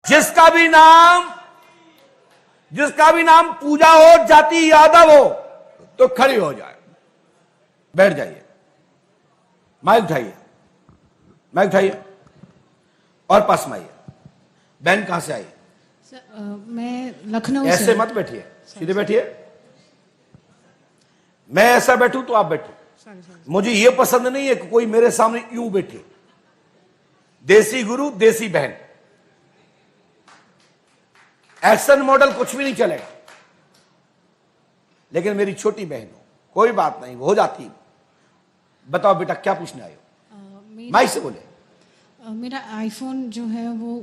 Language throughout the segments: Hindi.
जिसका भी नाम पूजा हो, जाति यादव हो, तो खड़ी हो जाए, बैठ जाइए, माइक उठाइए और पास में आइए। बहन कहां से आई? मैं लखनऊ से। ऐसे मत बैठिए, सीधे बैठिए। मैं ऐसा बैठूं तो आप बैठो। मुझे यह पसंद नहीं है कि कोई मेरे सामने यूं बैठे। देसी गुरु, देसी बहन, एक्शन मॉडल कुछ भी नहीं चलेगा। लेकिन मेरी छोटी बहन हो, कोई बात नहीं, हो जाती। बताओ बेटा, क्या पूछने आए हो? माइक से बोले। मेरा आईफोन जो है वो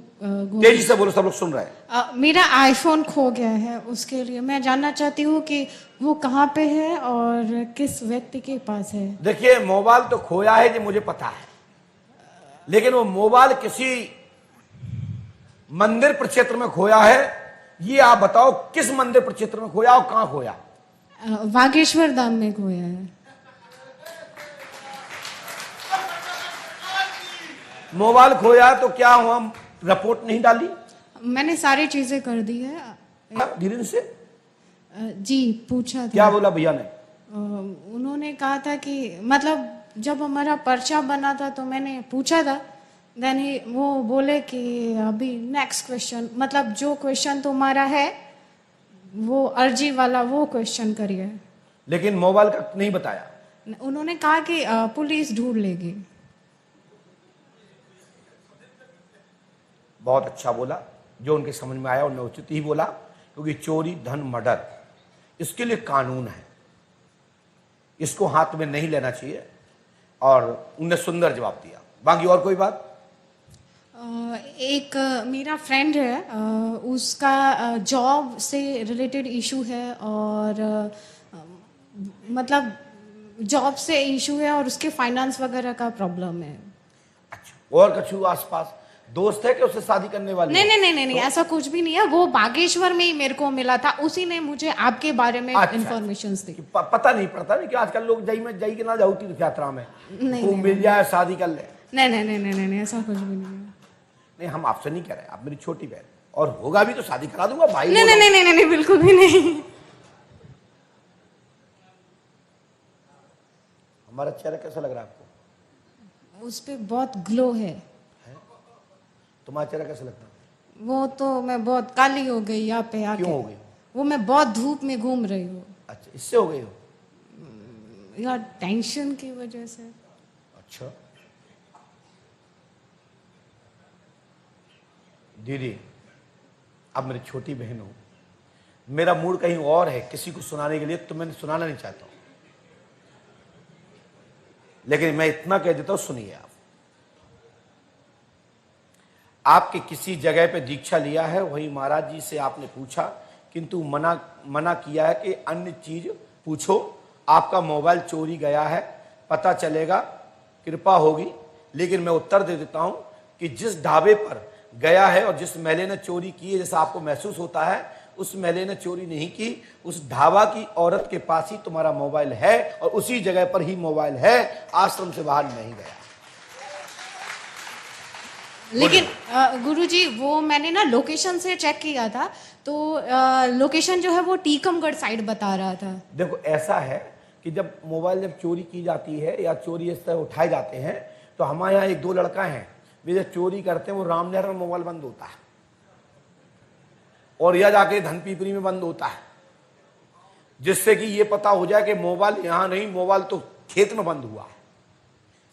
तेजी से बोलो, सब लोग सुन रहे हैं। मेरा आईफोन खो गया है, उसके लिए मैं जानना चाहती हूँ कि वो कहाँ पे है और किस व्यक्ति के पास है। देखिए, मोबाइल तो खोया है, ये मुझे पता है, लेकिन वो मोबाइल किसी मंदिर प्रक्षेत्र में खोया है। ये आप बताओ, किस मंदिर प्रक्षेत्र में खोया और कहां खोया? बागेश्वर धाम में खोया है। मोबाइल खोया तो क्या हुआ? रिपोर्ट नहीं डाली? मैंने सारी चीजें कर दी है। धीरे से जी, पूछा था। क्या बोला भैया ने? उन्होंने कहा था कि मतलब जब हमारा पर्चा बना था तो मैंने पूछा था, देन वो बोले कि अभी नेक्स्ट क्वेश्चन, मतलब जो क्वेश्चन तुम्हारा है वो अर्जी वाला, वो क्वेश्चन करिए। लेकिन मोबाइल का नहीं बताया। उन्होंने कहा कि पुलिस ढूंढ लेगी। बहुत अच्छा बोला, जो उनके समझ में आया उन्होंने उचित ही बोला, क्योंकि चोरी, धन, मर्डर, इसके लिए कानून है, इसको हाथ में नहीं लेना चाहिए। और उन्होंने सुंदर जवाब दिया। बाकी और कोई बात? एक मेरा फ्रेंड है, उसका जॉब से रिलेटेड इशू है और मतलब जॉब से इशू है और उसके फाइनेंस वगैरह का प्रॉब्लम है। अच्छा, और कछु आसपास दोस्त है कि उससे शादी करने वाली? नहीं, ऐसा कुछ भी नहीं है। वो बागेश्वर में ही मेरे को मिला था, उसी ने मुझे आपके बारे में इंफॉर्मेशन दी। पता नहीं पड़ता नहीं कि आजकल लोग जाई के ना जाऊ तीर्थ यात्रा में, नहीं, मिल जाए शादी कर ले। नहीं, ऐसा कुछ भी नहीं है। नहीं, हम आपसे नहीं कह रहे, आप मेरी छोटी बहन, और होगा भी तो शादी करा दूंगा भाई। नहीं, बिल्कुल भी नहीं। हमारा चेहरा कैसा लग रहा है आपको? उस पे बहुत ग्लो है। तुम्हारा चेहरा कैसा लगता है? वो तो मैं बहुत काली हो गई यहाँ पे आके। क्यों हो गई? वो मैं बहुत धूप में घूम रही हूँ। अच्छा, इससे हो गई हो? यार टेंशन की वजह से। अच्छा दीदी, अब मेरी छोटी बहन हो, मेरा मूड कहीं और है किसी को सुनाने के लिए, तो मैं सुनाना नहीं चाहता हूं, लेकिन मैं इतना कह देता हूं, सुनिए। आपके किसी जगह पे दीक्षा लिया है, वहीं महाराज जी से आपने पूछा, किंतु मना किया है कि अन्य चीज पूछो। आपका मोबाइल चोरी गया है, पता चलेगा, कृपा होगी। लेकिन मैं उत्तर दे देता हूं कि जिस ढाबे पर गया है और जिस महिला ने चोरी की है, जैसा आपको महसूस होता है, उस महिला ने चोरी नहीं की। उस ढाबा की औरत के पास ही तुम्हारा मोबाइल है और उसी जगह पर ही मोबाइल है, आश्रम से बाहर नहीं गया। लेकिन गुरुजी, वो मैंने ना लोकेशन से चेक किया था, तो लोकेशन जो है वो टीकमगढ़ साइड बता रहा था। देखो, ऐसा है कि जब मोबाइल जब चोरी की जाती है या चोरी इस तरह उठाए जाते हैं, तो हमारे यहाँ एक दो लड़का हैं, वे जब चोरी करते हैं वो रामनगर में मोबाइल बंद होता है और या जाके धनपीपरी में बंद होता है, जिससे कि ये पता हो जाए कि मोबाइल यहाँ नहीं, मोबाइल तो खेत में बंद हुआ है।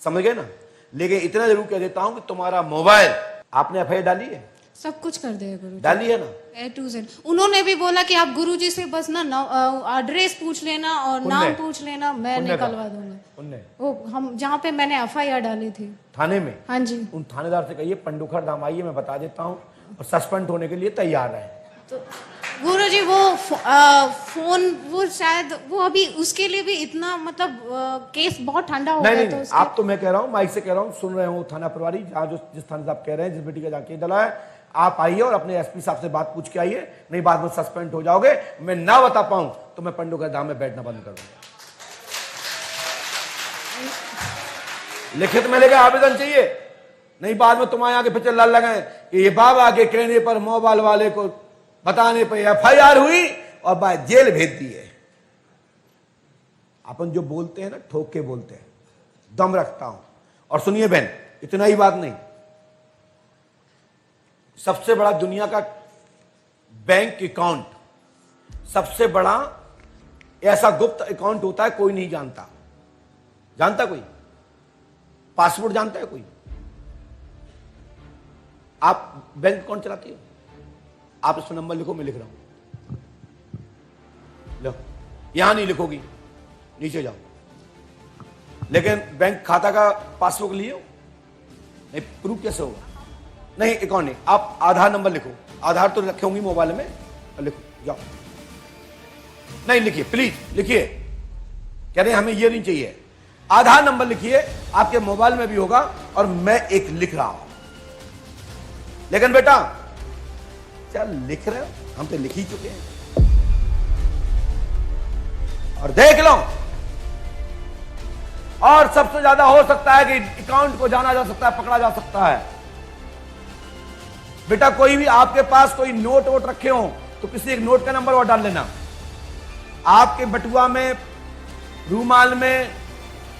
समझ गए ना? लेकिन इतना जरूर कह देता हूं कि तुम्हारा मोबाइल, आपने एफआईआर डाली है? सब कुछ कर दिया गुरुजी, डाली है ना? A to Z। उन्होंने भी बोला कि आप गुरुजी से बस ना एड्रेस पूछ लेना और नाम पूछ लेना, मैं निकलवा दूंगा। वो हम जहाँ पे मैंने एफआईआर डाली थी, थाने में। हाँ जी। उन थानेदार से कहिए पंडुखर धाम आइए, मैं बता देता हूँ, और सस्पेंड होने के लिए तैयार है। तो गुरुजी वो फोन, वो शायद वो अभी उसके लिए भी इतना मतलब केस बहुत ठंडा हो गया। नहीं, आप तो मैं कह रहा हूँ, माइक से कह रहा हूँ, सुन रहे हो थाना प्रभारी, जहाँ जिस थाने से आप कह रहे हैं, जिस बेटी का जाके डला है, आप आइए और अपने एसपी साहब से बात पूछ के आइए, नहीं बाद में सस्पेंड हो जाओगे। मैं ना बता पाऊं तो मैं पंडुखर धाम में बैठना बंद कर दूंगा। लिखित में लेकर आवेदन चाहिए, नहीं बाद में तुम्हारे आगे फिर चिल्ला लगे कि ये बाबा के कहने पर मोबाइल वाले को बताने पर FIR हुई और बाद जेल भेज दिए। अपन जो बोलते हैं ना, ठोक के बोलते हैं, दम रखता हूं। और सुनिए बहन, इतना ही बात नहीं, सबसे बड़ा दुनिया का बैंक अकाउंट, सबसे बड़ा ऐसा गुप्त अकाउंट होता है, कोई नहीं जानता। जानता कोई? पासवर्ड जानता है कोई? आप बैंक अकाउंट चलाती हो? आप इसमें नंबर लिखो, मैं लिख रहा हूं। लो, यहां नहीं लिखोगी, नीचे जाओ। लेकिन बैंक खाता का पासबुक लिए हो? नहीं, प्रूफ कैसे होगा? नहीं, अकाउंट नहीं, आप आधार नंबर लिखो। आधार तो रखे होंगी मोबाइल में, लिखो, जाओ। नहीं लिखिए, प्लीज लिखिए। कह रहे हमें ये नहीं चाहिए। आधार नंबर लिखिए, आपके मोबाइल में भी होगा, और मैं एक लिख रहा हूं। लेकिन बेटा, चल लिख रहे हो, हम तो लिख ही चुके हैं। और देख लो, और सबसे ज्यादा हो सकता है कि अकाउंट को जाना जा सकता है, पकड़ा जा सकता है। बेटा, कोई भी आपके पास कोई नोट वोट रखे हो तो किसी एक नोट का नंबर और डाल लेना। आपके बटुआ में, रूमाल में,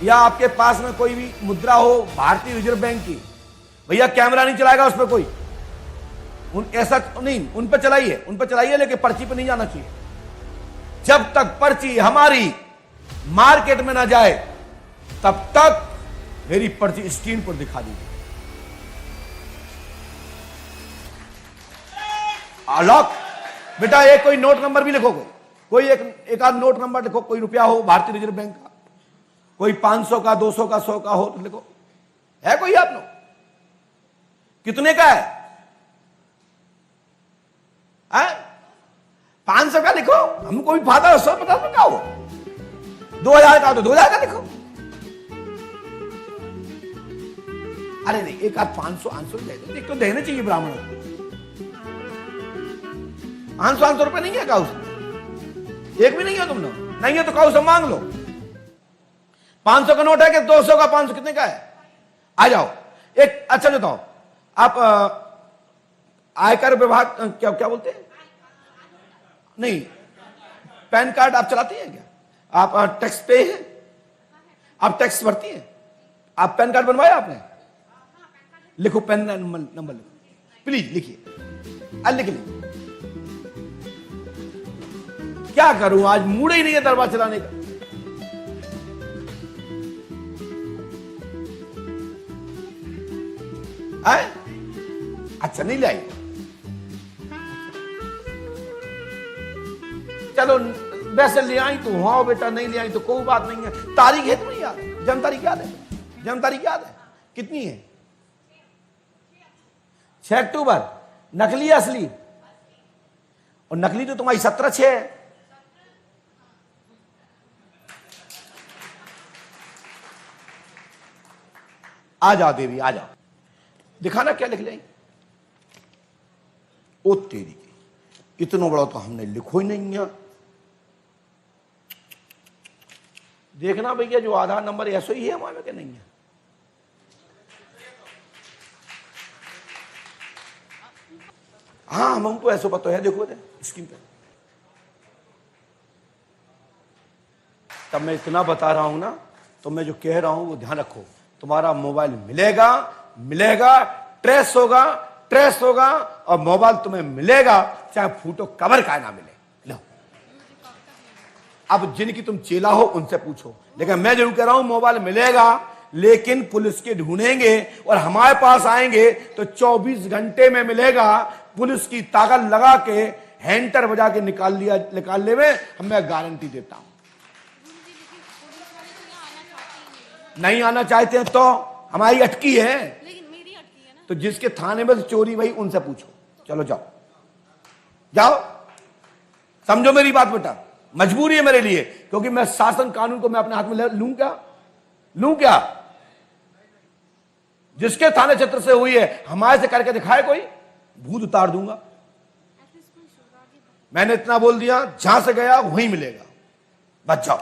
या आपके पास में कोई भी मुद्रा हो भारतीय रिजर्व बैंक की, भैया कैमरा नहीं चलाएगा उस पर कोई, ऐसा नहीं, उन पर चलाइए, लेकिन पर्ची पर नहीं जाना चाहिए। जब तक पर्ची हमारी मार्केट में ना जाए तब तक मेरी पर्ची स्क्रीन पर दिखा दीजिए। लॉक। बेटा, एक कोई नोट नंबर भी लिखो, कोई एक आध नोट नंबर लिखो, कोई रुपया हो भारतीय रिजर्व बैंक का, कोई 500 का, 200 का, 100 का हो तो लिखो। है कोई आप लोग? कितने का है? 500 का लिखो, हमको भी फायदा। 150 का हो, 2000 का तो 2000 का लिखो। अरे नहीं, एक आध 500 दे दो, एक तो देने चाहिए ब्राह्मणों को। 500 रुपए नहीं है काउ से? एक भी नहीं है तुम लोग? नहीं है तो काउ से मांग लो। 500 का नोट है कि 200 का? 500 कितने का है? आ जाओ। एक अच्छा बताओ, आप आयकर विभाग क्या बोलते हैं? नहीं, पैन कार्ड आप चलाती हैं क्या? आप टैक्स पे हैं? आप टैक्स भरती हैं? आप पैन कार्ड बनवाया आपने? लिखो, पैन नंबर लिखो, प्लीज लिखिए। लिख ली। क्या करूं, आज मूड ही नहीं है दरबार चलाने का। आए? अच्छा, नहीं लाई? चलो, वैसे ले आई तो हाँ बेटा, नहीं ले आई तो कोई बात नहीं है। तारीख है तुम्हें याद? जन्म तारीख याद है? जन्म तारीख याद है? कितनी है? 6 अक्टूबर। नकली असली? और नकली तो तुम्हारी 17/6 है। आ जाओ देवी, आ जाओ, दिखाना क्या लिख ले। ओ तेरी की, इतना बड़ा तो हमने लिखो ही नहीं है। देखना भैया, जो आधार नंबर ऐसा ही है हमारे में कि नहीं है? हाँ, हमको ऐसा पता है, देखो स्क्रीन पे। तब मैं इतना बता रहा हूं ना, तो मैं जो कह रहा हूं वो ध्यान रखो। तुम्हारा मोबाइल मिलेगा, ट्रेस होगा, और मोबाइल तुम्हें मिलेगा चाहे फोटो कवर का ना मिले। लो, अब जिनकी तुम चेला हो उनसे पूछो, लेकिन मैं जरूर कह रहा हूं मोबाइल मिलेगा, लेकिन पुलिस के ढूंढेंगे और हमारे पास आएंगे तो 24 घंटे में मिलेगा। पुलिस की ताकत लगा के हैंटर बजा के निकालने में मैं गारंटी देता हूं। नहीं आना चाहते हैं तो हमारी अटकी है, लेकिन मेरी अटकी है ना। तो जिसके थाने में चोरी भाई उनसे पूछो। चलो जाओ, समझो मेरी बात बेटा, मजबूरी है मेरे लिए, क्योंकि मैं शासन कानून को मैं अपने हाथ में लूं क्या? जिसके थाने क्षेत्र से हुई है हमारे से करके दिखाए कोई, भूत उतार दूंगा। मैंने इतना बोल दिया, जहां से गया वहीं मिलेगा, बच जाओ।